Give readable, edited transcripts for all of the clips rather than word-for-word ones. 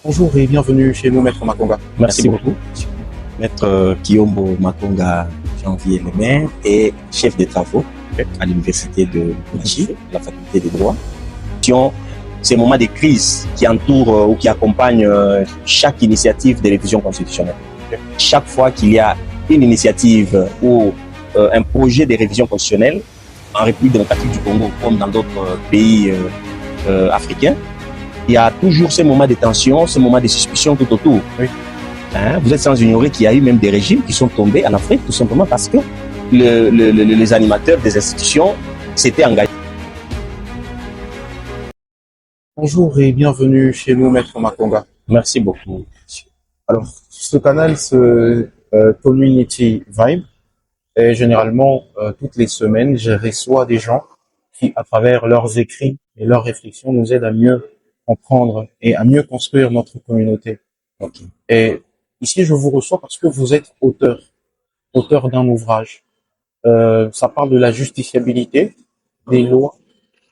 Bonjour et bienvenue chez nous, Maître Makonga. Merci beaucoup. Maître Kiyombo Makonga Janvier Lemaire est chef des travaux à l'université de Machi, à la faculté des droits. Ces moments de crise qui entourent ou qui accompagnent chaque initiative de révision constitutionnelle. Chaque fois qu'il y a une initiative ou un projet de révision constitutionnelle en République démocratique du Congo comme dans d'autres pays africains, il y a toujours ces moments de tension, ces moments de suspicion tout autour. Oui. Vous êtes sans ignorer qu'il y a eu même des régimes qui sont tombés en Afrique, tout simplement parce que les animateurs des institutions s'étaient engagés. Bonjour et bienvenue chez nous, Maître Makonga. Merci beaucoup. Alors, ce canal, ce Community Vibe, et généralement, toutes les semaines, je reçois des gens qui, à travers leurs écrits et leurs réflexions, nous aident à mieux comprendre et à mieux construire notre communauté. Okay. Et ici, je vous reçois parce que vous êtes auteur d'un ouvrage. Ça parle de la justiciabilité des lois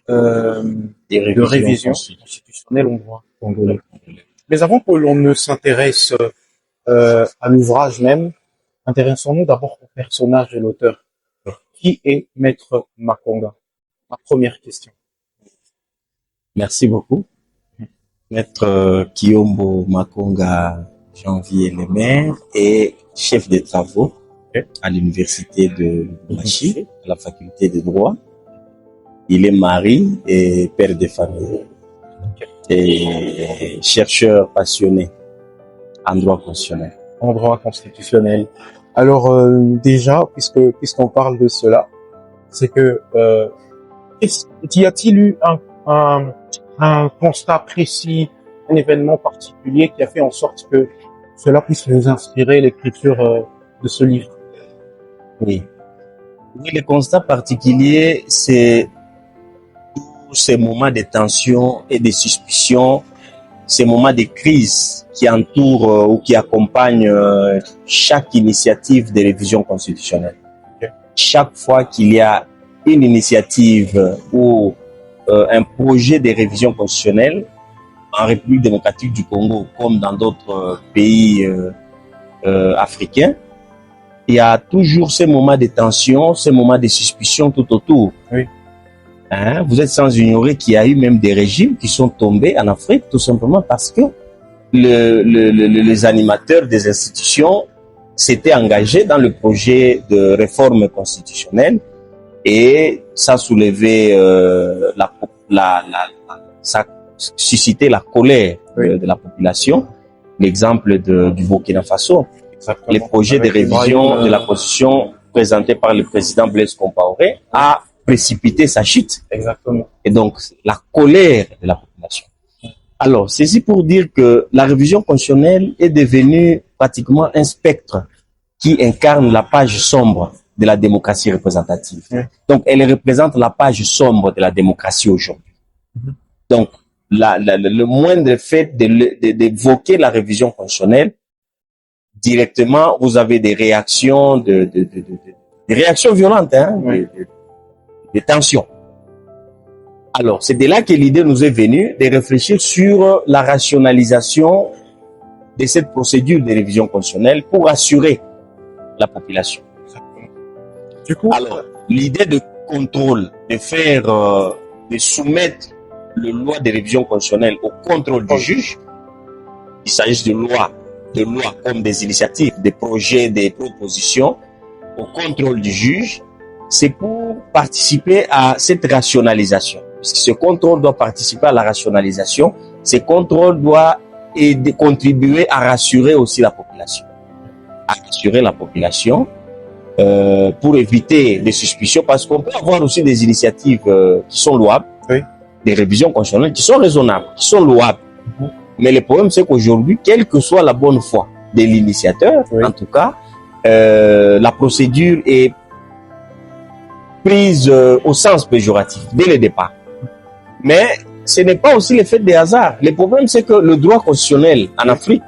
de révision constitutionnelle en droit congolais. Mais avant que l'on ne s'intéresse à l'ouvrage même, intéressons-nous d'abord au personnage de l'auteur. Qui est Maître Makonga? Ma première question. Merci beaucoup. Maître Kiyombo Makonga Janvier Lemaire est chef des travaux à l'université de Machi, à la faculté des droits. Il est mari et père de famille. Et chercheur passionné en droit constitutionnel. En droit constitutionnel. Alors déjà, puisqu'on parle de cela, c'est que y a-t-il eu un constat précis, un événement particulier qui a fait en sorte que cela puisse nous inspirer l'écriture de ce livre? Oui. Oui, le constat particulier, c'est tous ces moments de tension et de suspicion, ces moments de crise qui entourent ou qui accompagnent chaque initiative de révision constitutionnelle. Okay. Chaque fois qu'il y a une initiative ou un projet de révision constitutionnelle en République démocratique du Congo comme dans d'autres pays africains, il y a toujours ces moments de tension, ces moments de suspicion tout autour. Oui. Vous êtes sans ignorer qu'il y a eu même des régimes qui sont tombés en Afrique, tout simplement parce que les animateurs des institutions s'étaient engagés dans le projet de réforme constitutionnelle et ça soulevait ça suscitait la colère de la population. L'exemple du Burkina Faso. Exactement. Les projets de révision de la Constitution présentés par le président Blaise Compaoré a précipité sa chute. Exactement. Et donc, la colère de la population. Alors, c'est pour dire que la révision constitutionnelle est devenue pratiquement un spectre qui incarne la page sombre de la démocratie représentative. Oui. Donc, elle représente la page sombre de la démocratie aujourd'hui. Donc, le moindre fait d'évoquer la révision constitutionnelle, directement, vous avez des réactions des réactions violentes, des tensions. Alors, c'est de là que l'idée nous est venue de réfléchir sur la rationalisation de cette procédure de révision constitutionnelle pour assurer la population. Du coup, alors, l'idée de contrôle, de faire, de soumettre le loi de révision constitutionnelle au contrôle du juge, il s'agit de lois comme des initiatives, des projets, des propositions, au contrôle du juge, c'est pour participer à cette rationalisation. Parce que ce contrôle doit participer à la rationalisation, ce contrôle doit contribuer à rassurer aussi la population. À rassurer la population pour éviter des suspicions, parce qu'on peut avoir aussi des initiatives qui sont louables, oui, des révisions constitutionnelles qui sont raisonnables, qui sont louables. Mais le problème, c'est qu'aujourd'hui, quelle que soit la bonne foi de l'initiateur, oui, en tout cas, la procédure est prise au sens péjoratif dès le départ. Mais ce n'est pas aussi l'effet des hasards. Le problème, c'est que le droit constitutionnel en Afrique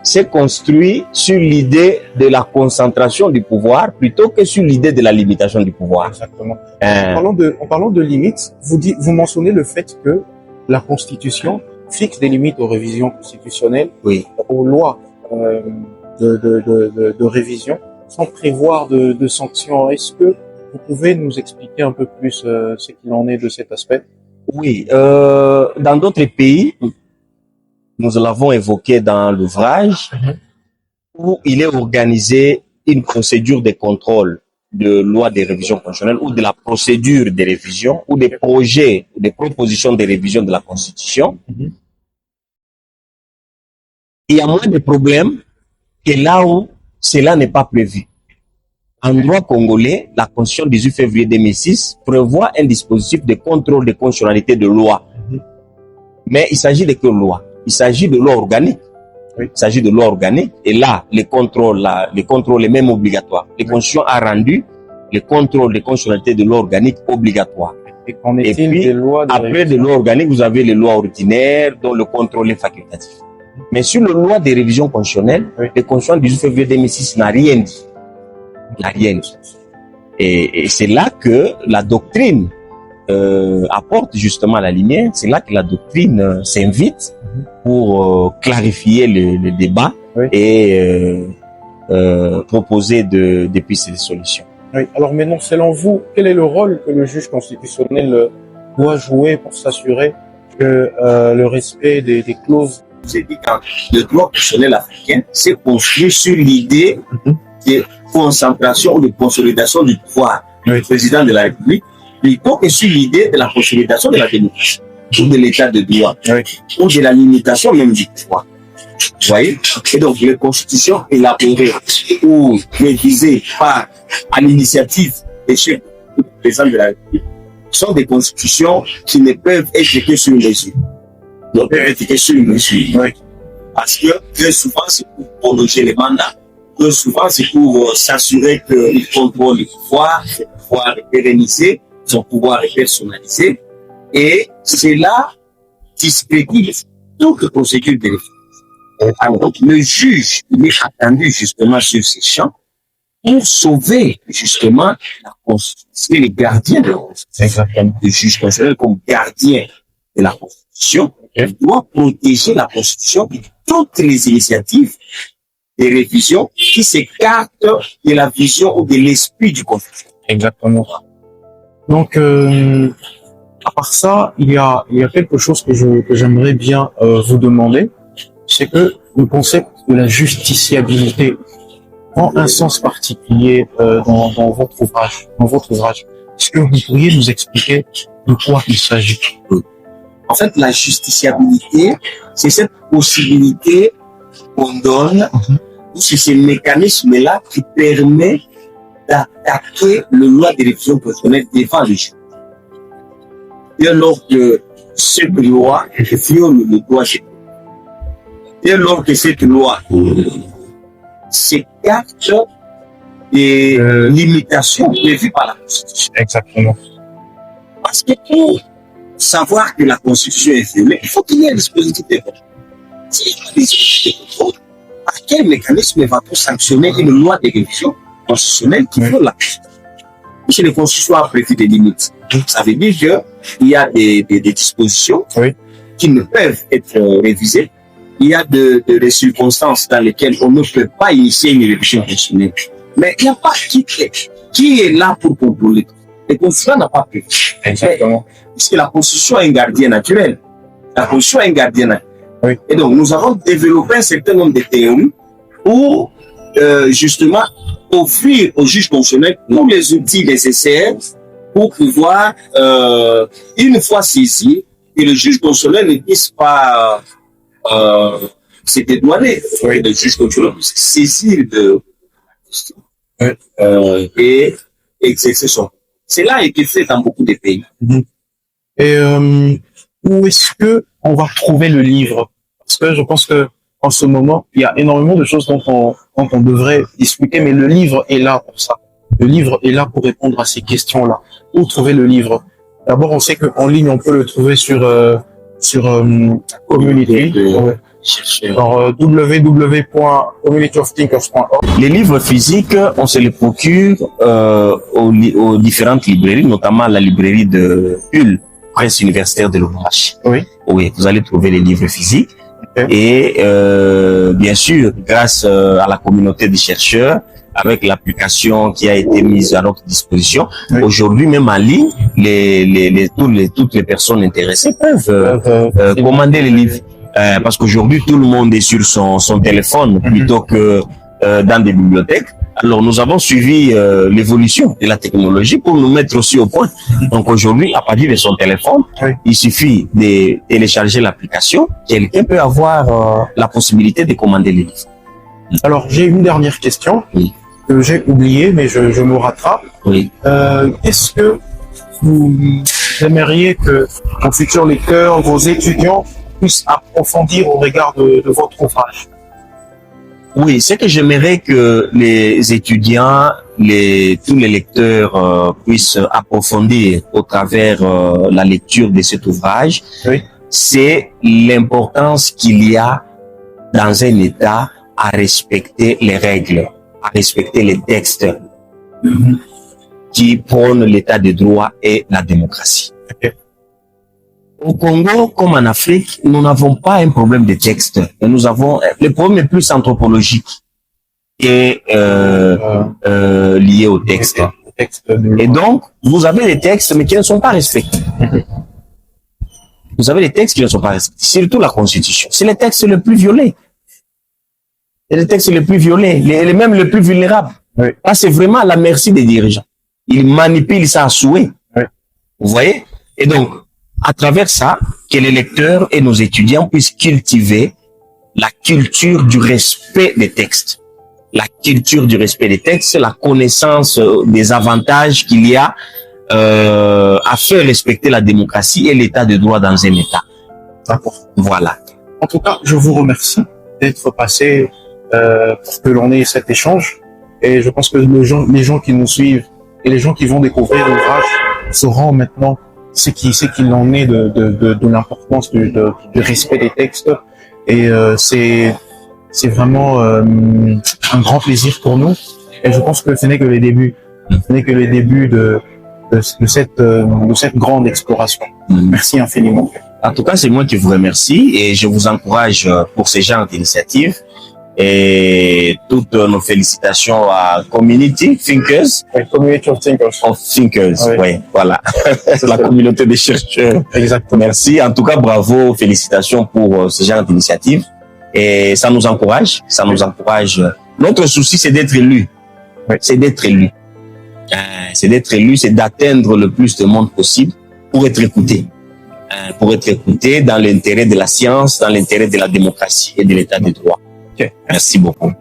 s'est construit sur l'idée de la concentration du pouvoir plutôt que sur l'idée de la limitation du pouvoir. Exactement. En parlant de limites, vous mentionnez le fait que la Constitution fixe des limites aux révisions constitutionnelles, Oui. aux lois de révision, sans prévoir de sanctions. Est-ce que vous pouvez nous expliquer un peu plus ce qu'il en est de cet aspect? Oui. Dans d'autres pays, nous l'avons évoqué dans l'ouvrage, où il est organisé une procédure de contrôle de loi de révision constitutionnelle ou de la procédure de révision ou des projets, des propositions de révision de la Constitution. Il y a moins de problèmes que là où cela n'est pas prévu. En droit congolais, la Constitution du 18 février 2006 prévoit un dispositif de contrôle de constitutionnalité de loi. Mais il s'agit de quelle loi? Il s'agit de loi organique. Oui. Il s'agit de loi organique. Et là, le contrôle est même obligatoire. La Constitution a rendu le contrôle de constitutionnalité de loi organique obligatoire. Et qu'en est-il puis, des lois de après révision? des lois organiques, vous avez les lois ordinaires dont le contrôle est facultatif. Mais sur les lois de révision constitutionnelle, Oui. la Constitution du 18 février 2006 n'a rien dit. Il n'a rien dit. Et c'est là que la doctrine apporte justement la lumière. C'est là que la doctrine s'invite pour clarifier le débat, Oui. et proposer des pistes de solutions. Oui. Alors maintenant, selon vous, quel est le rôle que le juge constitutionnel doit jouer pour s'assurer que le respect des clauses... J'ai dit que le droit constitutionnel africain s'est construit sur l'idée de concentration ou de consolidation du pouvoir du président de la République, plutôt que sur l'idée de la consolidation de la démocratie, ou de l'état de droit, ou de la limitation même du pouvoir. Vous voyez? Et donc, les constitutions élaborées ou révisées à l'initiative des chefs du président de la République sont des constitutions qui ne peuvent être que sur mesure. Ne peuvent être que sur mesure. Parce que très souvent, c'est pour prolonger les mandats. Très souvent, c'est pour s'assurer qu'il contrôle le pouvoir est pérennisé, son pouvoir est personnalisé. Et cela discrédite toute procédure de réforme. Alors, donc, le juge, il est attendu justement sur ces champs pour sauver justement la Constitution. C'est le gardien de la Constitution. Le juge constitutionnel comme gardien de la Constitution, il doit protéger la Constitution de toutes les initiatives de révision qui s'écartent de la vision ou de l'esprit du Constitution. Exactement. Donc, à part ça, il y a quelque chose que j'aimerais bien vous demander, c'est que le concept de la justiciabilité prend un sens particulier dans votre ouvrage. Est-ce que vous pourriez nous expliquer de quoi il s'agit? En fait, la justiciabilité, c'est cette possibilité qu'on donne, ou c'est ce mécanisme-là qui permet d'attaquer le loi de révision constitutionnelle devant le juge. Dès lors que cette loi viole le droit, dès lors que cette loi s'écarte des limitations prévues par la Constitution. Exactement. Parce que pour savoir que la Constitution est violée, il faut qu'il y ait un dispositif de contrôle. S'il y a un dispositif de contrôle, par quel mécanisme va-t-on sanctionner une loi de révision constitutionnelle qui viole la Constitution? Si les constitutions ont prévu des limites, ça veut dire qu'il y a des dispositions qui ne peuvent être révisées. Il y a des circonstances dans lesquelles on ne peut pas initier une révision constitutionnelle. Mais il n'y a pas qui est là pour contrôler. La Constitution n'a pas prévu. Exactement. Puisque la Constitution est un gardien naturel. La Constitution est un gardien naturel. Oui. Et donc, nous avons développé un certain nombre de théories pour justement offrir au juge constitutionnel tous les outils nécessaires pour pouvoir, une fois saisi, que le juge constitutionnel ne puisse pas se dédouaner. Le juge constitutionnel puisse saisir de et exercer son. Cela a été fait dans beaucoup de pays. Et où est-ce que on va trouver le livre? Parce que je pense que en ce moment, il y a énormément de choses dont on devrait discuter, mais le livre est là pour ça. Le livre est là pour répondre à ces questions-là. Où trouver le livre? D'abord, on sait qu'en ligne, on peut le trouver sur Community. www.communityofThinkers.org. Les livres physiques, on se les procure aux différentes librairies, notamment la librairie de Hull, Presse universitaire de l'ouvrage. Oui. Oui, vous allez trouver les livres physiques. Ok. Et bien sûr, grâce à la communauté des chercheurs, avec l'application qui a été mise à notre disposition, Oui. aujourd'hui même en ligne, toutes les personnes intéressées peuvent commander les livres. Parce qu'aujourd'hui, tout le monde est sur son téléphone plutôt que dans des bibliothèques. Alors, nous avons suivi l'évolution de la technologie pour nous mettre aussi au point. Donc, aujourd'hui, à partir de son téléphone, Oui. il suffit de télécharger l'application. Quelqu'un peut avoir la possibilité de commander les livres. Alors, j'ai une dernière question Oui. que j'ai oubliée, mais je me rattrape. Oui. Est-ce que vous aimeriez que vos futurs lecteurs, vos étudiants puissent approfondir au regard de votre ouvrage? Oui, c'est que j'aimerais que les étudiants, tous les lecteurs puissent approfondir au travers la lecture de cet ouvrage. Oui. C'est l'importance qu'il y a dans un État à respecter les règles, à respecter les textes qui prônent l'état de droit et la démocratie. Ok. Au Congo, comme en Afrique, nous n'avons pas un problème de texte. Nous avons le problème est plus anthropologique et lié au texte. Et donc, vous avez des textes, mais qui ne sont pas respectés. Vous avez des textes qui ne sont pas respectés. Surtout la Constitution. C'est les textes les plus violés. C'est les textes les plus violés, même les plus vulnérables. Oui. Là, c'est vraiment à la merci des dirigeants. Ils manipulent ça à souhait. Oui. Vous voyez? Et donc, à travers ça, que les lecteurs et nos étudiants puissent cultiver la culture du respect des textes. La culture du respect des textes, la connaissance des avantages qu'il y a à faire respecter la démocratie et l'état de droit dans un État. D'accord. Voilà. En tout cas, je vous remercie d'être passé pour que l'on ait cet échange. Et je pense que les gens qui nous suivent et les gens qui vont découvrir l'ouvrage sauront maintenant ce qu'il en est de l'importance du respect des textes. Et c'est vraiment un grand plaisir pour nous. Et je pense que ce n'est que les débuts. Ce n'est que les débuts de cette grande exploration. Merci infiniment. En tout cas, c'est moi qui vous remercie et je vous encourage pour ce genre d'initiative. Et toutes nos félicitations à Community Thinkers. Community of Thinkers. Of Thinkers, Oui. ouais, voilà. C'est la communauté des chercheurs. Exactement. Merci. En tout cas, bravo, félicitations pour ce genre d'initiative. Et ça nous encourage, ça nous encourage. Notre souci, c'est d'être élu. Oui. C'est d'être élu. C'est d'être élu, c'est d'atteindre le plus de monde possible pour être écouté. Pour être écouté dans l'intérêt de la science, dans l'intérêt de la démocratie et de l'état de droit. Okay. Merci beaucoup.